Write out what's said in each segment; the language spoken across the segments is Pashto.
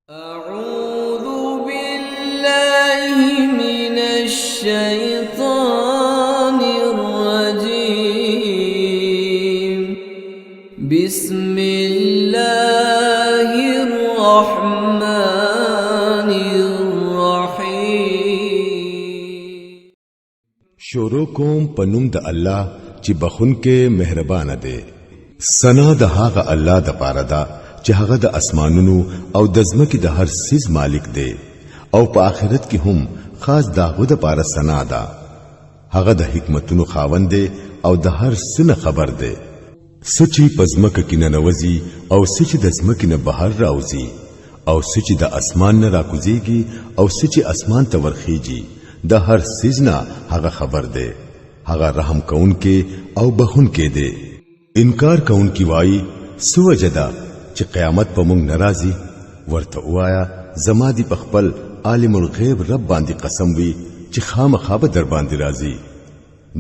أعوذ بالله من الشيطان الرجيم بسم الله الرحمن الرحيم شروع کوم پنوم د الله چې بخون کې مهربان دی. سنا د هغه الله د پاره دا چې هغه د اسمانونو او د ځمکې د هر سیز مالک دی او په آخرت کې هم خاص داغه د پاره سنا ده. هغه د حکمتونو خاوند دی او د هر څه خبر دی. سچي پزمکه کې نه نوځي او سچي د ځمکې نه بهر راوځي او سچي د اسمان نه راکوزيږي او سچي اسمان ته ورخيږي. د هر سیز نه هغه خبر دی. هغه رحم کون کې او بخون کې دی. انکار کون کی وای سوجدا چې قیامت په مونږ ناراضي ورته وایا زما دی پخپل عالم الغیب رب باندې قسم وی چې خامخا به در باندې راضي.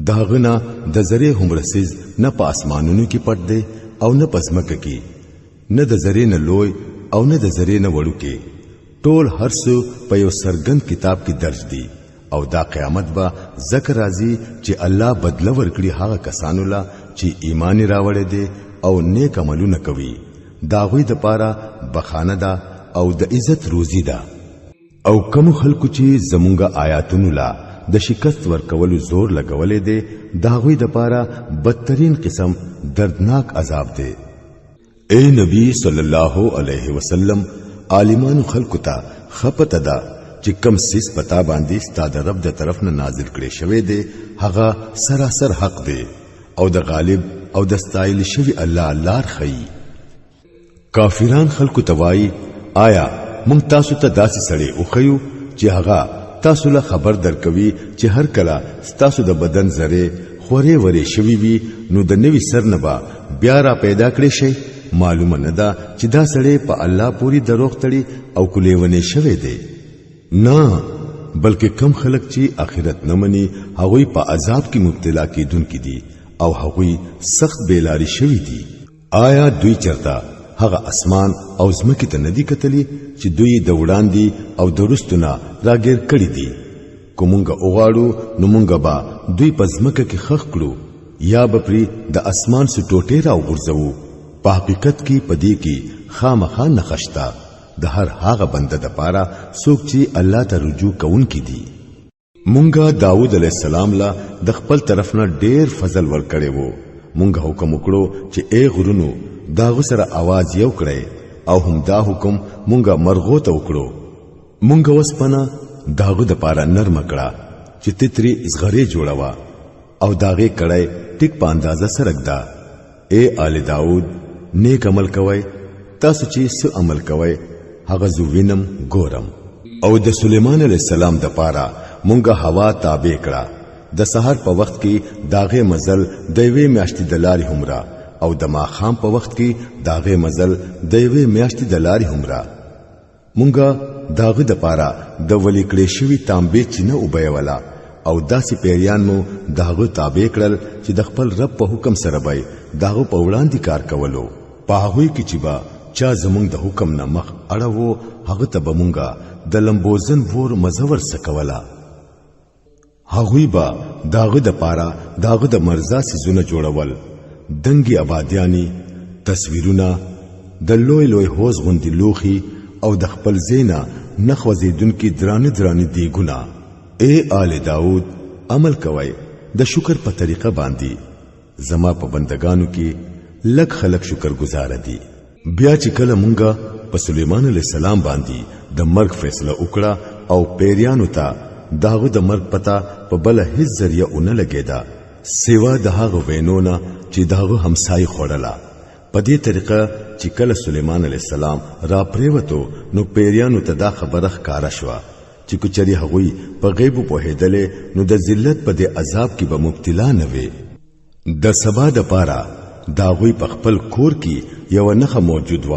داغنا د زری هم رسیز نه په اسمانونو کې پټ دی او نه پسمکه کې، نه د زری نه لوی او نه د زری نه وړو کې. ټول هر څه په یو سرګند کتاب کې درج دی او دا قیامت به ذکر راځي چې الله بدله ورکړي هغه کسانو لا چې ایمان راوړي دي او نیک عملونه کوي. داوی د پاره بخانه ده او د عزت روزي ده. او کوم خلکو چې زمونږه آیاتونو لا د شکست ورکولو زور لګولې دي داوی د پاره بدترین قسم دردناک عذاب ده. اے نبی صلی الله علیه وسلم عالمان خلکو ته خپته ده چې کم سیس پتا باندې ستاد رب د طرف نه نازل کړي شوی دی هغه سراسر حق دی او د غالب او د استایل شوی الله لار خي. کافران خلکو توای آیا مونږ تاسو ته داسې سړی او خيو چې هغه تاسو له خبر درکوي چې هر کله تاسو د بدن زره خوري وری شوی وي نو د نوې سر نه با بیا را پیدا کړی شي. معلومه نه ده چې دا سړی په الله پوری دروغ تړي او کلیونه شوی دی. نه بلکې کم خلک چې آخرت نه مني هغوی په عذاب کې مبتلا کیدونکي دي او هغوی سخت بیلاری شوی دي. آیا دوی چرته هغه اسمان او زمکه ته ندی کتلی چې دوی د وړاندې او درستونه راګر کړی دي؟ کومنګ اوغاړو نو مونږ با دوی په زمکه کې خخ کړو یا بپری د اسمان سو ټوټه را وګرځو. په حقیقت کې پدې کې خامخا نخښتا د هر هغه بنده د پاره څوک چې الله ته رجوع کوونکی دي. مونږه داوود علیه السلام لا د خپل طرف نه ډېر فضل ورکړی وو. مونږه حکم وکړو چې اے غرونو داغه سره आवाज یو کړي او هم دا حکم مونږه مرغو ته وکړو. مونږه وسپنه داغه د پاره نرم کړه چې تتری اسغری جوړوا او داغه کړي ټیک په اندازه سره دا. اے آل داوود نیک عمل کوي، تاسو چې څه عمل کوي هغه زو وینم ګورم. او د سليمان عليه السلام د پاره مونږه هوا تابع کړه. د سحر په وخت کې داغه مزل د یوې میاشتې د لارې همرا او د ماخام په وخت کې داغه مزل د یوې میاشتې د لارې همرا. مونږه داغه د پاره د ولی کړې شوی تانبې چینه وبېولا او داسې پیریان مو داغه تابع کړل چې د خپل رب په حکم سره به داغه په وړاندې کار کولو. په هغه کې چې با چا زمونږ د حکم نه مخ اړوو هغه ته بمونږه د لمبوزن ور مزور سکولا. هغوی با داغه د پاره داغه د مرزا سيزونه جوړول، دنګي آبادیانی، تصویرونه، د لوی لوی هوز غوندي لوخي او د خپل زینا نخوزیدونکو درانه درانه دیګونه. اے آل داود عمل کوي د شکر په طریقه باندې. زما په بندگانو کې لک خلق شکر گزار دي. بیا چې کله مونږه په سليمان عليه السلام باندې د مرګ فیصله وکړه او پیریانو ته داغه د مرګ پتا په بل هیڅ ذریعہ اونې لګیدا سیوا د هغه وینونه چې داغه همسای خوړلا. په دې طریقه چې کله سليمان عليه السلام را پریوتو نو پیریانو ته دا خبره ښکارا شو چې کچري هغوی په غیب په هېدلې نو د ذلت په دې عذاب کې به مبتلا نه وي. د سبا د پاره داغوی په خپل کور کې یو نخه موجود و.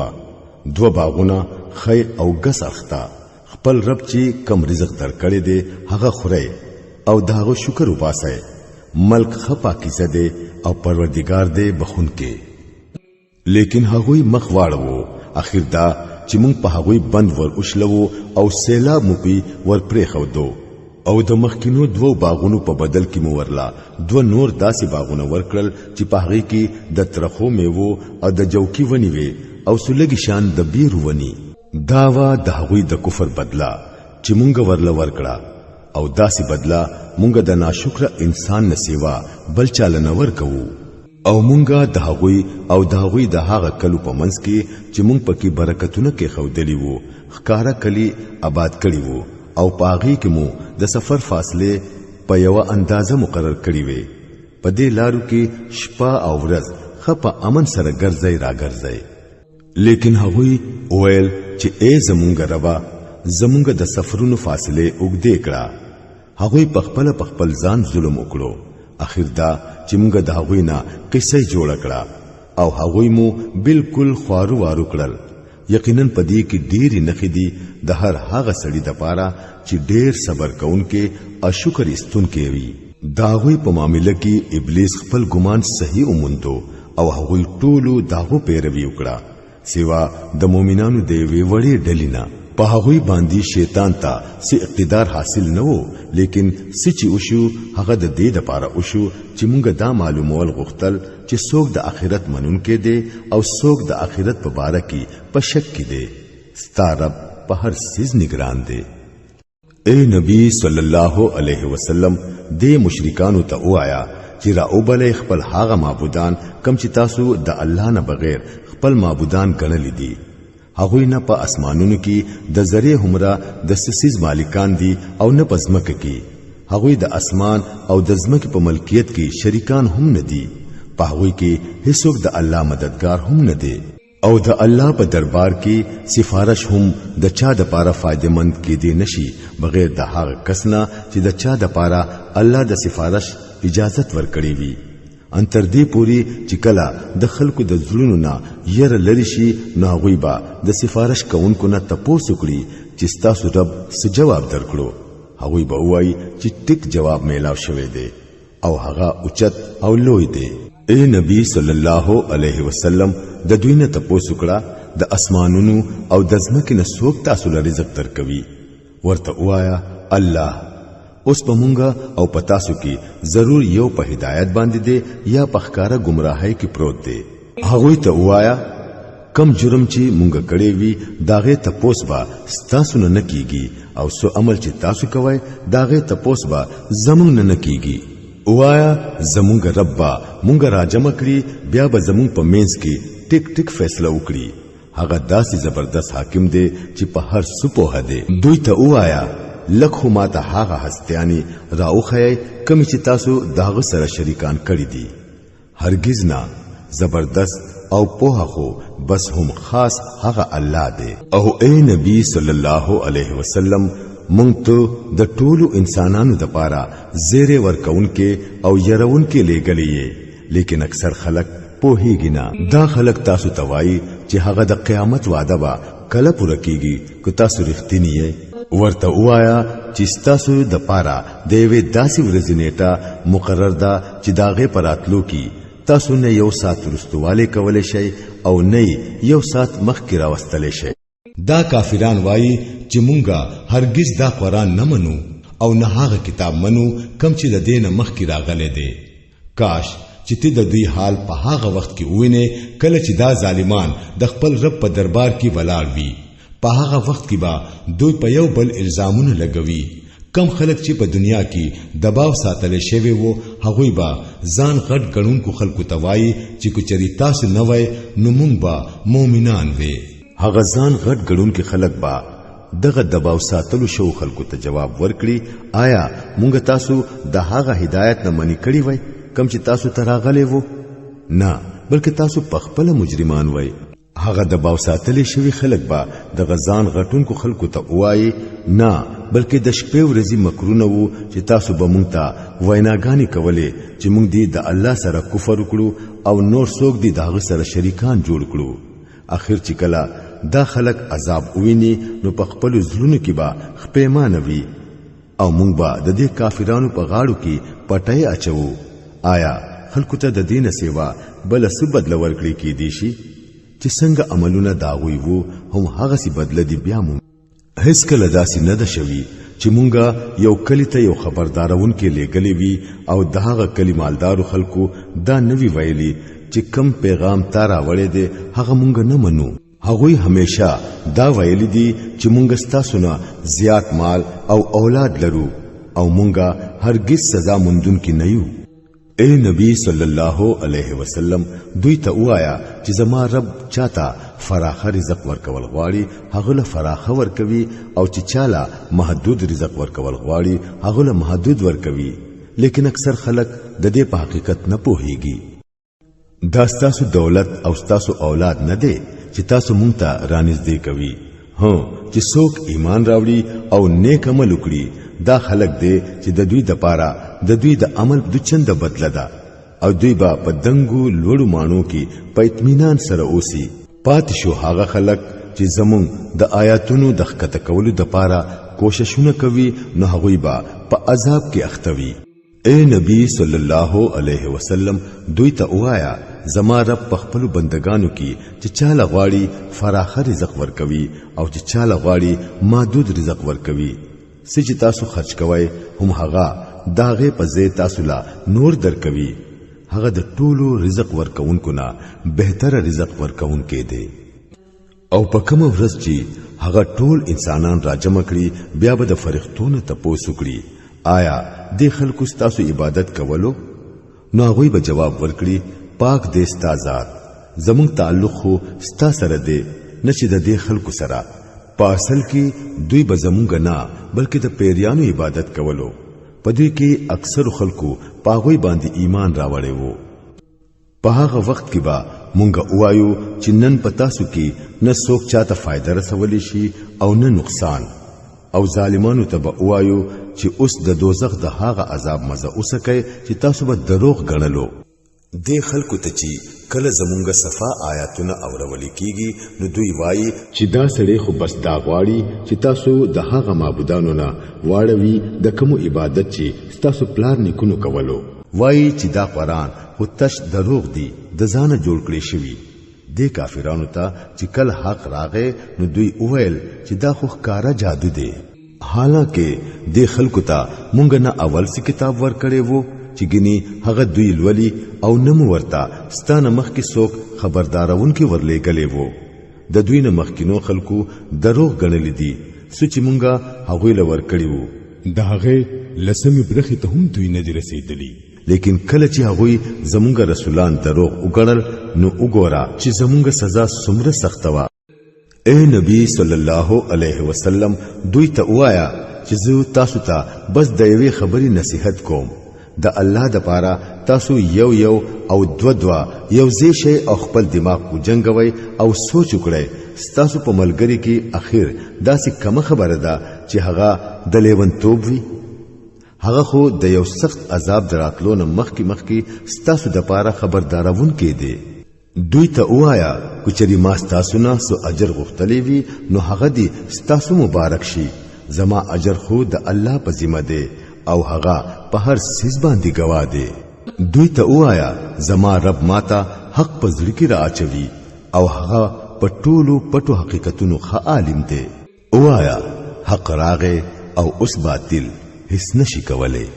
دو باغونه خی او ګس اختا خپل رب چې کم رزق درکړي دي هغه خوري او داغو شکر وباسي. ملک خپا کیسه دي او پروردگار دې بخون کې. لیکن هغوی مخ واړو اخر دا چې مونږ په هغوی بند ور وشلو او سیلاب مو پی ور پرې خو دو او د مخکینو دوو باغونو په بدل کې مو ورلا دو نور داسې باغونه ورکړل چې په هغه کې د ترخو میوو او د جوکی ونی وي او سلګي شان د بیرو ونی داوا د هغوی د کفر بدلا چې مونږ ورلا ورکړه او داسې بدلا مونږ د ناشکر انسان نسیوا بل چاله نه ورکو او مونږه د هغوی او د هغوی د هغه کلو په منځ کې چې مونږ پکې برکتونه کې خودلی وو ښکارا کلی آباد کړی وو او پاغي کې مو د سفر فاصله په یو اندازه مقرر کړی وي په دې لارو کې شپه او ورځ خپه امن سره ګرځي را ګرځي لیکن هغوی اویل چې ای زمونږ ربا زمونږ د سفرونو فاصله وګدې کړه هغوی په خپل ځان ظلم وکړو اخر دا چې مونږ د هغوی نه قصې جوړ کړه او هغوی مو بالکل خوارو وارو کړل یقینا پدې کې ډېری نخې دي د هر هغه سړي د پاره چې ډېر صبر کوونکې او شکر ایستونکې وي داغوی په معاملې کې ابلیس خپل ګمان صحیح وموندو او هغوی ټولو داغو پیروي وکړه سوا د مؤمنانو دی وی وړي ډلینا په هغوی باندې شیطان ته سي اقتدار حاصل نه وو لیکن سچي وشو هغه د دې د پاره وشو چې مونږ دا معلومول غوښتل چې څوک د آخرت منونکې دی او څوک د آخرت په باره کې په شک کې دی ستارب په هر سیز نگران دی اے نبی صلی الله علیه وسلم دې مشرکانو ته وایا چې را اوبلې خپل هغه معبودان کم چې تاسو د الله نه بغیر خپل معبودان ګڼل دي هغوی نه په اسمانونو کې د ذریعہ همرا د سسیز مالکان دي او نه پزمکه کې هغوی د اسمان او د زمکه په ملکیت کې شریکان هم نه دي په هغوی کې هیڅوک د الله مددگار هم نه دي او د الله په دربار کې سفارش هم د چا د پاره فائدمند کې دي نشي بغیر د هغه کسنا چې د چا د پاره الله د سفارش اجازت ورکړي وي ان تر دې پوری چې کلا د خلکو د زړونو نه ير لری شي نو غوي با د سفارش کوونکو نه تاسو کړی چې تاسو رب څه جواب درکړو هغوی به وایي چې ټیک جواب میلاو شوی دی او هغه اوچت او لوی دی اے نبی صلی الله علیه وسلم د دوی نه تاسو کړه د اسمانونو او د ځمکې نه څوک تاسو لپاره رزق درکوي ورته وایا الله اوس په مونږه او په تاسو کې ضرور یو په هدایت باندې دی یا په ښکارا گمراهۍ کې پروت دی هغه ته وایا کم جرم چې مونږ کړی وي داغه تپوس با تاسو نه کیږي او سو عمل چې تاسو کوی داغه تپوس با زمونږ نه کیږي وایا زمونږ رب با مونږ راجم کړی بیا به زمونږ په مینس کې ټیک ټیک فیصله وکړي هغه داسې زبردست حاکم دی چې په هر څه په دی دوی ته وایا لکه ما ته هغه هستیانی راوخی کمی چې تاسو داغه سره شریکان کړی دي هرگز نه زبردست او په خو بس هم خاص هغه الله دی او اے نبی صلی الله علیه وسلم مونږ ته د ټولو انسانانو د پاره زیره ورکونکې او يرونکې لګلې لیکن اکثر خلک پوهیږي نه دا خلک تاسو توای چې هغه د قیامت وعده با کله پوره کیږي کو تاسو رښتینی یې ورته وایا چې تاسو د پاره د وی داسې ورځې نیټه مقرر ده چې داغه پراتلو کی تاسو نه یو سات رستواله کولای شي او نه یو سات مخکې راوستل شي دا کافران وایي چې مونږه هرگز دا قرآن نه منو او نه هغه کتاب منو کم چې د دینه مخکې راغله دي کاش چې ته د دوی حال په هغه وخت کې وینې کله چې دا ظالمان د خپل رب په دربار کې ولاړ وي په هغه وخت کې با دوی په یو بل الزامونه لګوي کم خلک چې په دنیا کې دباو ساتل شوی وو هغوی با ځان غټ ګڼونکو خلکو ته وایي چې کوچري تاسو نه وای نو مونږ با مؤمنان وي هغه ځان غټ ګڼونکو خلک با دغه دباو ساتلو شو خلکو ته جواب ورکړي آیا مونږ تاسو د هغه هدایت نه منی کړی وای کم چې تاسو ته راغلی وو نه بلکې تاسو په خپل مجرمان وای هغه د باو ساتلې شوی خلک با د غزان غټونکو خلکو ته وایي نه بلکې د شپې ورځې مکرونه وو چې تاسو به مونږ ته ویناګانی کولې چې مونږ دې د الله سره کفر وکړو او نور څوک دې داغه سره شریکان جوړ کړو اخر چې کله دا خلک عذاب ویني نو په خپل زړونو کې با خپېمانه وي او مونږ به د دې کافرانو په غاړو کې پټای اچو آیا خلکو ته د دین سیوا بل څه بدل ورکړي کې دي شي چې څنګه عملونه داوي وو هم هغه سي بدل دی بیا مون هیڅ کله داسې نه ده شوی چې مونږه یو کلی ته یو خبردارون کې لګلې وی او دغه کلی مالدارو خلکو دا نوی ویلي چې کم پیغام تارا وړې دي هغه مونږ نه منو هغوی همیشه دا ویلي دي چې مونږ ستاسو نه زیات مال او اولاد لرو او مونږه هرگز سزا مندون کې نه یو اے نبی صلی الله علیه وسلم دوی ته وایا چې زما رب چاته فراخ رزق ورکول غواړي هغه له فراخ ورکوي او چې چاله محدود رزق ورکول غواړي هغه له محدود ورکوي لیکن اکثر خلک د دې په حقیقت نه پوهیږي دا ستاسو دولت او ستاسو اولاد نه دی چې تاسو مونږ ته رانږدې کوي هو چې څوک ایمان راوړي او نیک عمل وکړي دا خلق دی چې د دوی د پاره د دوی د عمل د چند بدله ده او دوی با په دنګو لوړو مانو کې په اطمینان سره اوسي پات شو هغه خلق چې زمون د آیاتونو د ښکته کولو د پاره کوششونه کوي نو هغوی با په عذاب کې اختوي اے نبی صلی الله علیه وسلم دوی ته وایا زما رب په خپل بندگانو کې چې چاله غواړي فراخ رزق ورکوي او چې چاله غواړي محدود رزق ورکوي سچ تاسو خرج کوي هم هغه داغه په زی تاسو لا نور درکوي هغه د ټولو رزق ورکونکو نه بهتر رزق ورکونکې دی او په کوم ورځ چې هغه ټول انسانان راجمع کړي بیا به د فرښتونو تپوس وکړي آیا د خلکو ستاسو عبادت کولو نو هغه به جواب ورکړي پاک دې ستا ذات زموږ تعلق خو ستا سره دی نشي د دې خلکو سره په اصل کې دوی به زمونږ نه بلکې د پیریانو عبادت کولو په دوی کې اکثر خلکو پاغوي باندې ایمان راوړی وو په هغه وخت کې به مونږ وایو چې نن پتا سو کې نه څوک چاته فائدہ رسولی شي او نه نقصان او ظالمانو ته به وایو چې اوس د دوزخ د هغه عذاب مزه اوسکه چې تاسو به دروغ غنلو د خلکو ته چې کله زمونږ صفا آیاتونه اورول کیږي نو دوی وایي چې دا سړی خو بس دا غواړي چې تاسو د هغه معبودانو نه واړوي د کوم عبادت چې تاسو پلار نکونو کولو وایي چې دا قرآن خو تش دروغ دی د ځانه جوړ کړی شوی د کافرانو ته چې کله حق راغې نو دوی وویل چې دا خو ښکارا جادو دی حالانکه د خلکو ته مونږ نه اول سی کتاب ورکړې وو چې ګني هغه دوی لولي او نم ورتا ستانه مخ کې څوک خبردارون کې ورلېګلې وو د دوی نه مخکینو خلکو دروغ غنل دي سچ مونږه هغه لور کړی وو د هغه لسمې برخه ته هم دوی نه رسیدلی لیکن کله چې هغه زمونږ رسولان دروغ وګړل نو وګورا چې زمونږ سزا څومره سخت وا اے نبی صلی الله علیه وسلم دوی ته وایا چې زه تاسو ته بس د یوې خبرې نصیحت کوم د الله د پاره تاسو یو او دو یو ځای شي او خپل دماغ کو جنگوي او سوچ وکړئ تاسو په ملګری کې اخر داسې کوم خبره ده چې هغه د لیونتوب وي هغه خو د یو سخت عذاب دراتلو نه مخکې تاسو د پاره خبردارون کې دی دوی ته وایا کچري ما تاسو نه سو اجر غوښتلی وي نو هغه دی تاسو مبارک شي زما اجر خو د الله په ذمہ دی او هغه په هر سیس باندې گواه دی دوی ته وایا زما رب ماته حق په ځړ کې راچوي او هغه په ټولو پټو حقیقتونو ښه عالم دی وایا حق راغې او اوس باطل هیڅ نشي کولای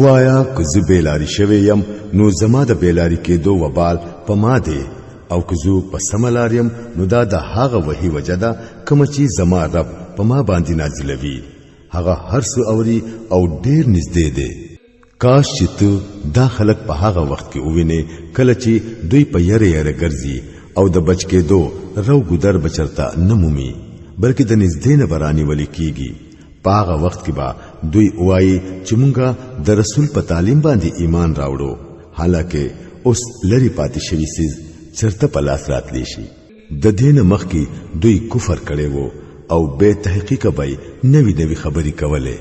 وایا که زه بیلاری شوی يم نو زما د بیلاری کېدو وبال په ما دی او که زه په سملاریم نو دا د هغه وحی وجدا کوم چې زما رب په ما باندې نازلوي هغه هر څه اوري او ډیر نږدې دی کاش چې ته دا خلک په هغه وخت کې ووینې کله چې دوی په یره ګرځي او د بچ کېدو رو ګدر بچرتا نمومي بلکې د نږدې نه برانی ولي کیږي په هغه وخت کې با دوی وایي چې مونږه د رسول په تعلیم باندې ایمان راوړو حالکه اوس لری پاتې شوی سیز چرته په لاس راتلی شي د دین مخ کې دوی کفر کړي وو او به تحقیق به نوی خبري کوله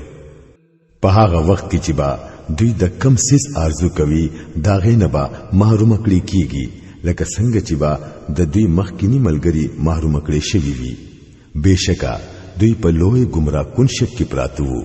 په هغه وخت کې چې با دوی د کم سیس ارزو کوي دا غینه با محروم کړي کیږي لکه څنګه چې با د دوی مخکینی ملګری محروم کړي شوی وي بهشکه دوی په لوی گمراه کن شک کې پراته وو